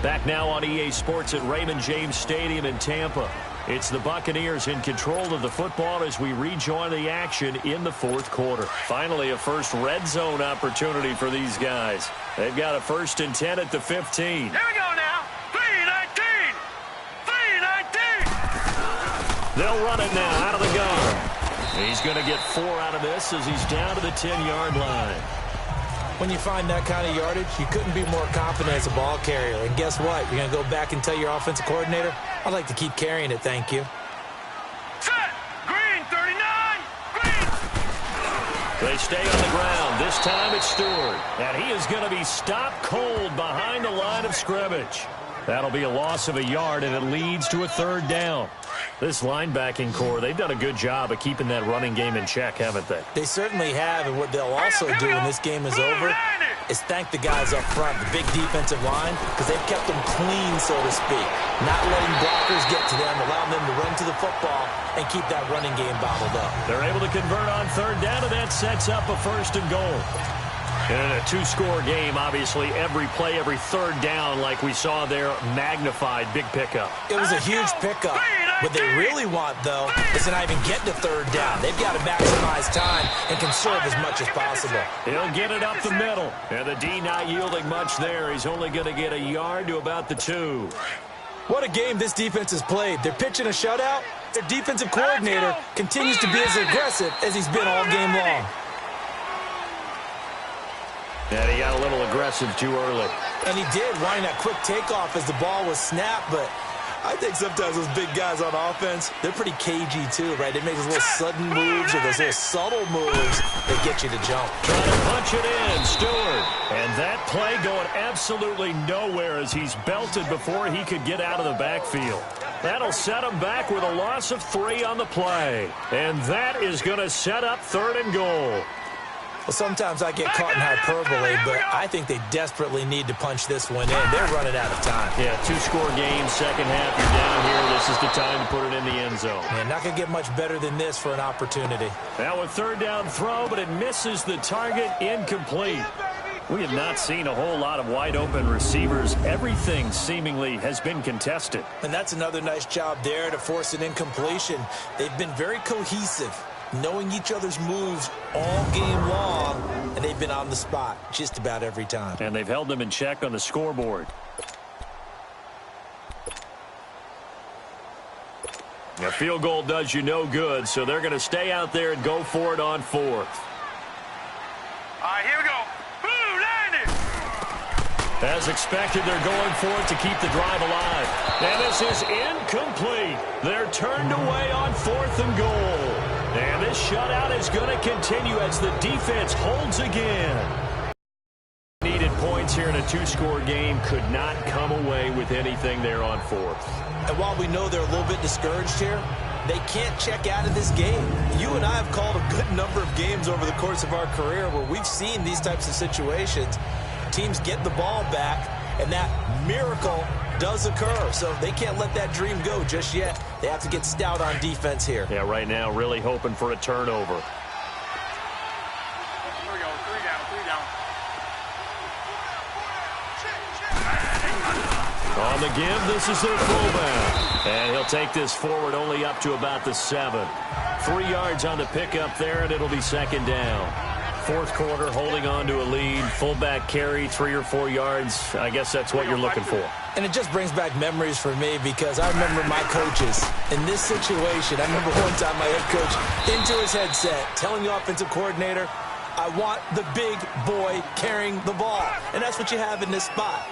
Back now on EA Sports at Raymond James Stadium in Tampa. It's the Buccaneers in control of the football as we rejoin the action in the fourth quarter. Finally, a first red zone opportunity for these guys. They've got a 1st and 10 at the 15. Here we go now. 3-19. 3-19. They'll run it now out of the gun. He's going to get 4 out of this as he's down to the 10-yard line. When you find that kind of yardage, you couldn't be more confident as a ball carrier. And guess what? You're going to go back and tell your offensive coordinator, I'd like to keep carrying it, thank you. Set. Green, 39. Green. They stay on the ground. This time it's Stewart. And he is going to be stopped cold behind the line of scrimmage. That'll be a loss of a yard, and it leads to a 3rd down. This linebacking core, they've done a good job of keeping that running game in check, haven't they? They certainly have, and what they'll also do when this game is over is thank the guys up front, the big defensive line, because they've kept them clean, so to speak. Not letting blockers get to them, allowing them to run to the football and keep that running game bottled up. They're able to convert on 3rd down, and that sets up a 1st and goal. In a 2-score game, obviously, every play, every 3rd down, like we saw there, magnified, big pickup. It was a huge pickup. What they really want, though, is to not even get to 3rd down. They've got to maximize time and conserve as much as possible. He'll get it up the middle. And the D not yielding much there. He's only going to get a yard to about the 2. What a game this defense has played. They're pitching a shutout. Their defensive coordinator continues to be as aggressive as he's been all game long. And he got a little aggressive too early. And he did, wanting that quick takeoff as the ball was snapped, but I think sometimes those big guys on offense, they're pretty cagey too, right? They make those little sudden moves or those little subtle moves that get you to jump. Trying to punch it in, Stewart. And that play going absolutely nowhere as he's belted before he could get out of the backfield. That'll set him back with a loss of 3 on the play. And that is going to set up 3rd and goal. Well, sometimes I get caught in hyperbole, but I think they desperately need to punch this one in. They're running out of time. Yeah, 2-score game, second half, you're down here. This is the time to put it in the end zone. Man, not going to get much better than this for an opportunity. Now a 3rd down throw, but it misses the target, incomplete. We have not seen a whole lot of wide-open receivers. Everything seemingly has been contested. And that's another nice job there to force an incompletion. They've been very cohesive, knowing each other's moves all game long, and they've been on the spot just about every time. And they've held them in check on the scoreboard. A field goal does you no good, so they're going to stay out there and go for it on 4th. All right, here we go. Boom, landed. As expected, they're going for it to keep the drive alive. And this is incomplete. They're turned away on 4th and goal. And this shutout is going to continue as the defense holds again. Needed points here in a 2-score game, could not come away with anything there on 4th. And while we know they're a little bit discouraged here, they can't check out of this game. You and I have called a good number of games over the course of our career where we've seen these types of situations. Teams get the ball back, and that miracle does occur. So they can't let that dream go just yet. They have to get stout on defense here. Yeah, right now really hoping for a turnover. Here we go. 3 down, 3 down. On the give, this is their fullback. And he'll take this forward only up to about the 7. 3 yards on the pickup there, and it'll be 2nd down. 4th quarter, holding on to a lead. Fullback carry, 3 or 4 yards. I guess that's what you're looking for. And it just brings back memories for me because I remember my coaches in this situation. I remember one time my head coach into his headset telling the offensive coordinator, I want the big boy carrying the ball. And that's what you have in this spot.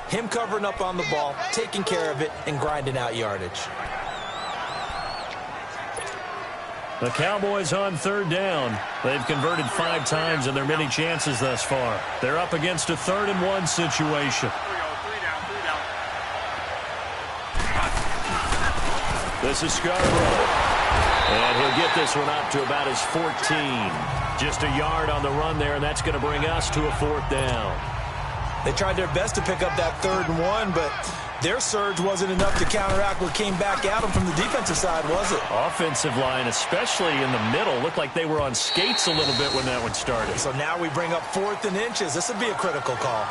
Him covering up on the ball, taking care of it, and grinding out yardage. The Cowboys on 3rd down. They've converted 5 times in their many chances thus far. They're up against a 3rd and 1 situation. This is Scarborough. And he'll get this one up to about his 14. Just a yard on the run there, and that's going to bring us to a 4th down. They tried their best to pick up that 3rd and 1, but their surge wasn't enough to counteract what came back at them from the defensive side, was it? Offensive line, especially in the middle, looked like they were on skates a little bit when that one started. So now we bring up 4th and inches. This would be a critical call.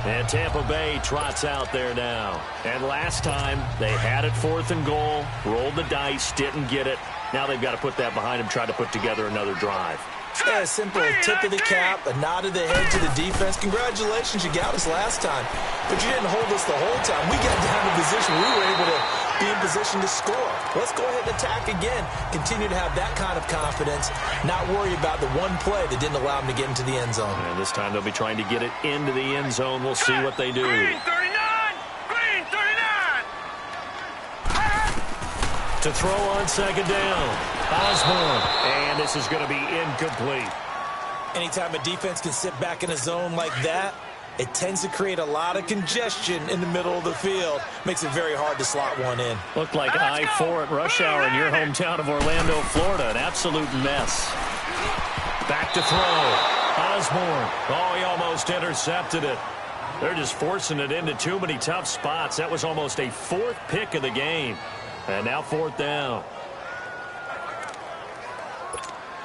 And Tampa Bay trots out there now. And last time, they had it 4th and goal, rolled the dice, didn't get it. Now they've got to put that behind them, try to put together another drive. Yeah, a simple tip of the cap, a nod of the head to the defense. Congratulations, you got us last time. But you didn't hold us the whole time. We got down to position we were able to be in position to score. Let's go ahead and attack again. Continue to have that kind of confidence, not worry about the one play that didn't allow them to get into the end zone. And this time they'll be trying to get it into the end zone. We'll see what they do. Green 39! Green 39! To throw on 2nd down. Osborne. And this is going to be incomplete. Anytime a defense can sit back in a zone like that, it tends to create a lot of congestion in the middle of the field. Makes it very hard to slot one in. Looked like I-4 at rush hour in your hometown of Orlando, Florida. An absolute mess. Back to throw. Osborne. Oh, he almost intercepted it. They're just forcing it into too many tough spots. That was almost a 4th pick of the game. And now 4th down.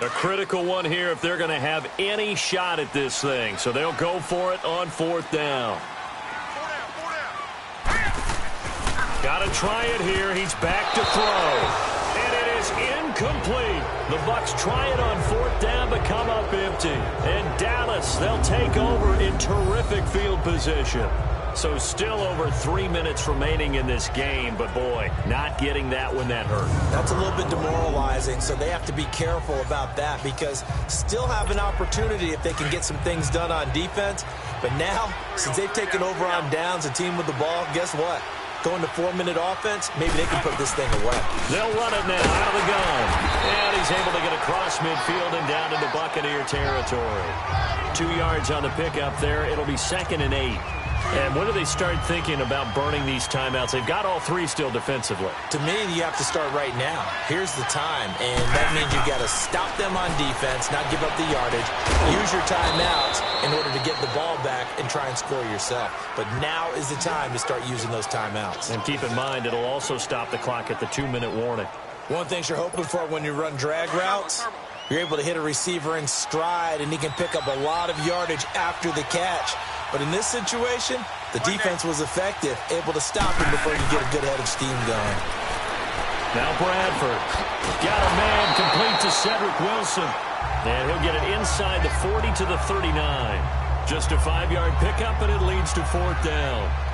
A critical one here if they're going to have any shot at this thing. So they'll go for it on 4th down. Got to try it here. He's back to throw. And it is incomplete. The Bucs try it on 4th down but come up empty. And Dallas, they'll take over in terrific field position. So still over 3 minutes remaining in this game, but boy, not getting that when that hurt. That's a little bit demoralizing, so they have to be careful about that because still have an opportunity if they can get some things done on defense. But now, since they've taken over on downs, a team with the ball, guess what? Going to 4-minute offense, maybe they can put this thing away. They'll run it now out of the gun. And he's able to get across midfield and down into Buccaneer territory. 2 yards on the pickup there. It'll be 2nd and 8. And when do they start thinking about burning these timeouts? They've got all 3 still defensively. To me, you have to start right now. Here's the time, and that means you've got to stop them on defense, not give up the yardage, use your timeouts in order to get the ball back and try and score yourself. But now is the time to start using those timeouts. And keep in mind, it'll also stop the clock at the 2-minute warning. One thing you're hoping for when you run drag routes, you're able to hit a receiver in stride, and he can pick up a lot of yardage after the catch. But in this situation, the defense was effective, able to stop him before you get a good head of steam going. Now Bradford. Got a man complete to Cedric Wilson. And he'll get it inside the 40 to the 39. Just a 5-yard pickup, and it leads to 4th down.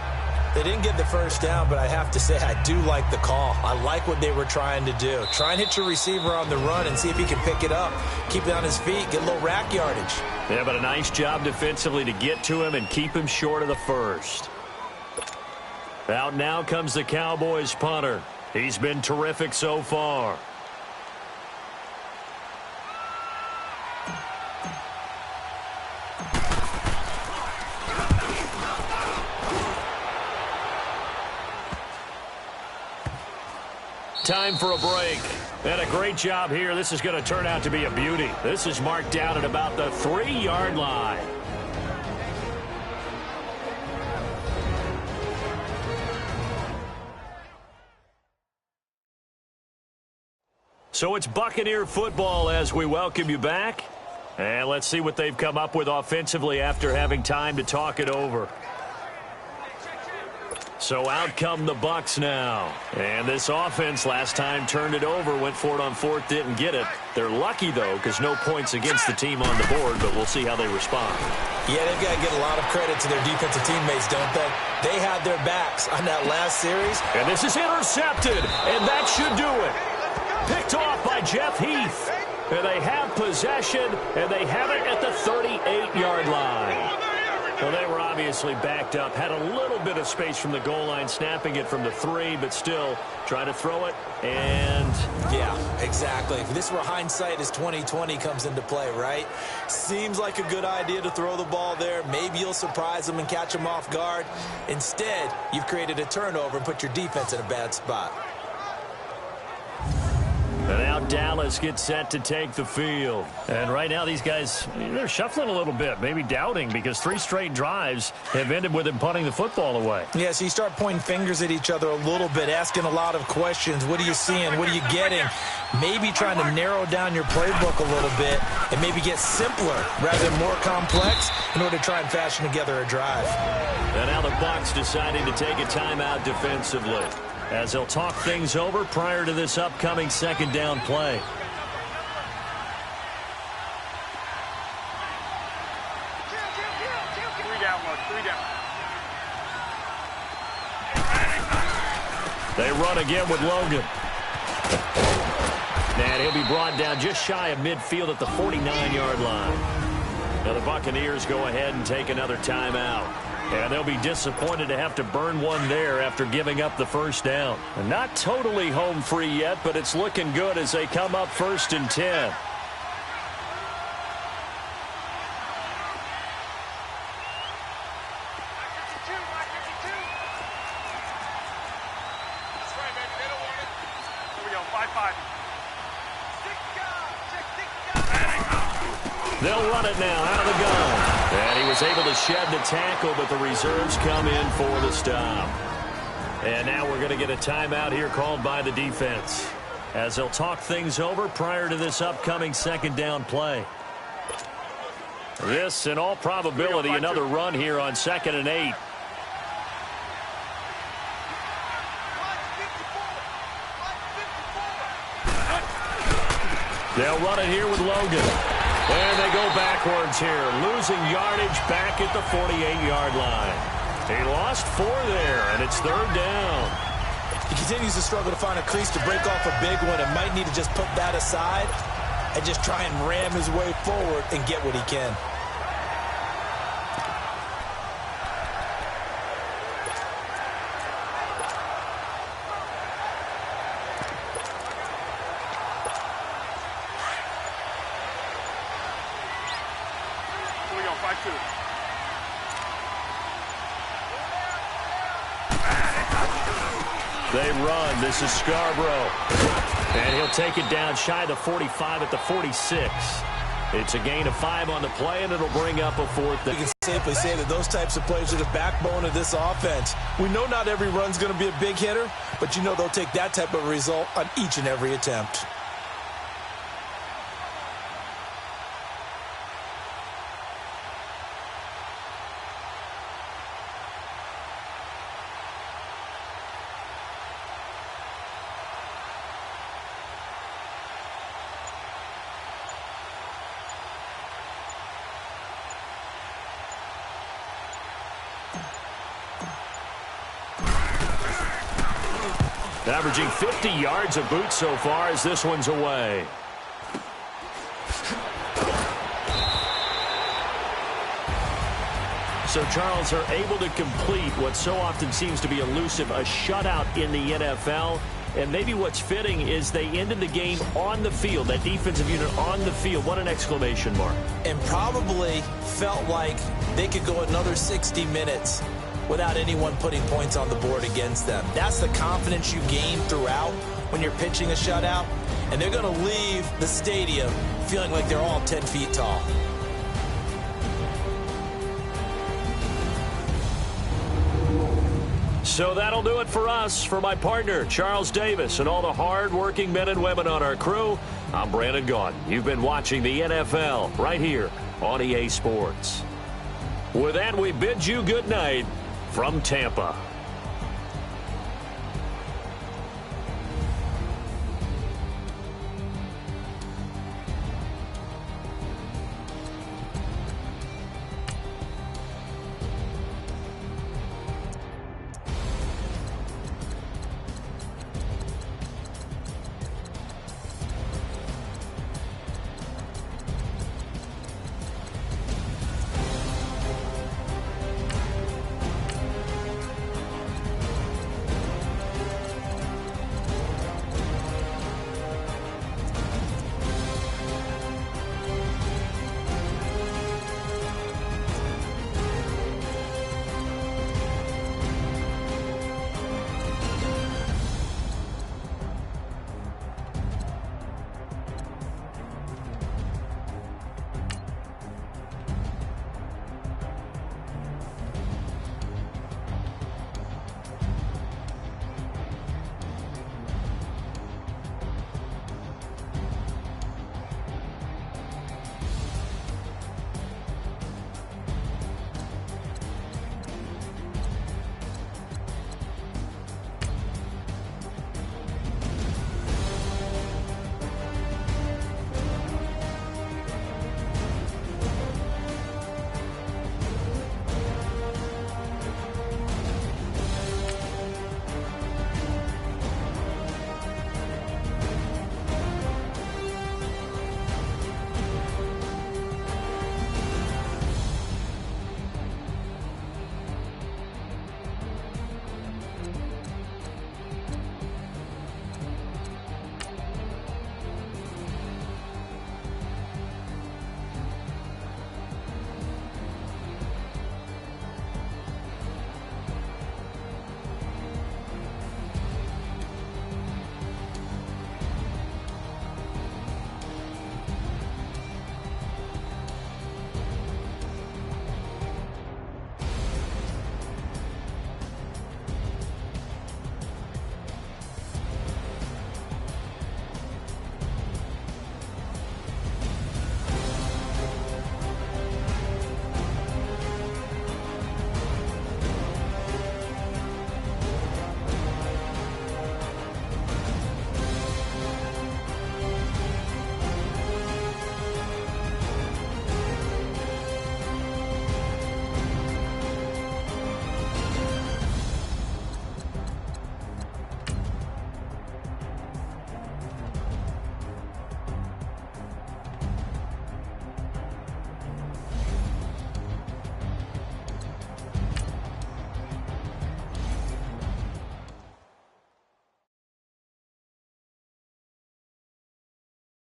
They didn't get the first down, but I have to say I do like the call. I like what they were trying to do. Try and hit your receiver on the run and see if he can pick it up. Keep it on his feet, get a little rack yardage. Yeah, but a nice job defensively to get to him and keep him short of the first. Out now comes the Cowboys punter. He's been terrific so far. Time for a break. And a great job here. This is going to turn out to be a beauty. This is marked down at about the 3-yard line. So it's Buccaneer football as we welcome you back. And let's see what they've come up with offensively after having time to talk it over. So out come the Bucs now. And this offense last time turned it over, went for it on 4th, didn't get it. They're lucky, though, because no points against the team on the board, but we'll see how they respond. Yeah, they've got to give a lot of credit to their defensive teammates, don't they? They had their backs on that last series. And this is intercepted, and that should do it. Picked off by Jeff Heath. And they have possession, and they have it at the 38-yard line. Well, they were obviously backed up, had a little bit of space from the goal line, snapping it from the 3, but still try to throw it, and... Yeah, exactly. If this were hindsight as 2020 comes into play, right? Seems like a good idea to throw the ball there. Maybe you'll surprise them and catch them off guard. Instead, you've created a turnover and put your defense in a bad spot. And out Dallas get set to take the field. And right now these guys, they're shuffling a little bit, maybe doubting, because 3 straight drives have ended with them punting the football away. Yeah, so you start pointing fingers at each other a little bit, asking a lot of questions. What are you seeing? What are you getting? Maybe trying to narrow down your playbook a little bit and maybe get simpler rather than more complex in order to try and fashion together a drive. And now the Bucs deciding to take a timeout defensively, as they'll talk things over prior to this upcoming second down play. They run again with Logan. And he'll be brought down just shy of midfield at the 49-yard line. Now the Buccaneers go ahead and take another timeout. And they'll be disappointed to have to burn one there after giving up the first down. And not totally home free yet, but it's looking good as they come up 1st and 10. They'll run it now out of the gun. And he was able to shed the tackle, but the reserves come in for the stop. And now we're going to get a timeout here called by the defense, as they'll talk things over prior to this upcoming second down play. This, in all probability, another run here on 2nd and 8. They'll run it here with Logan. And they go backwards here, losing yardage back at the 48-yard line. He lost 4 there, and it's 3rd down. He continues to struggle to find a crease to break off a big one, and might need to just put that aside and just try and ram his way forward and get what he can. They run. This is Scarborough. And he'll take it down shy of the 45 at the 46. It's a gain of 5 on the play, and it'll bring up a 4th down. We can safely say that those types of plays are the backbone of this offense. We know not every run's going to be a big hitter, but you know they'll take that type of result on each and every attempt. Averaging 50 yards a boot so far as this one's away. So Charles are able to complete what so often seems to be elusive, a shutout in the NFL. And maybe what's fitting is they ended the game on the field, that defensive unit on the field. What an exclamation mark. And probably felt like they could go another 60 minutes without anyone putting points on the board against them. That's the confidence you gain throughout when you're pitching a shutout. And they're going to leave the stadium feeling like they're all 10 feet tall. So that'll do it for us. For my partner, Charles Davis, and all the hard-working men and women on our crew, I'm Brandon Gaudin. You've been watching the NFL right here on EA Sports. With that, we bid you good night from Tampa.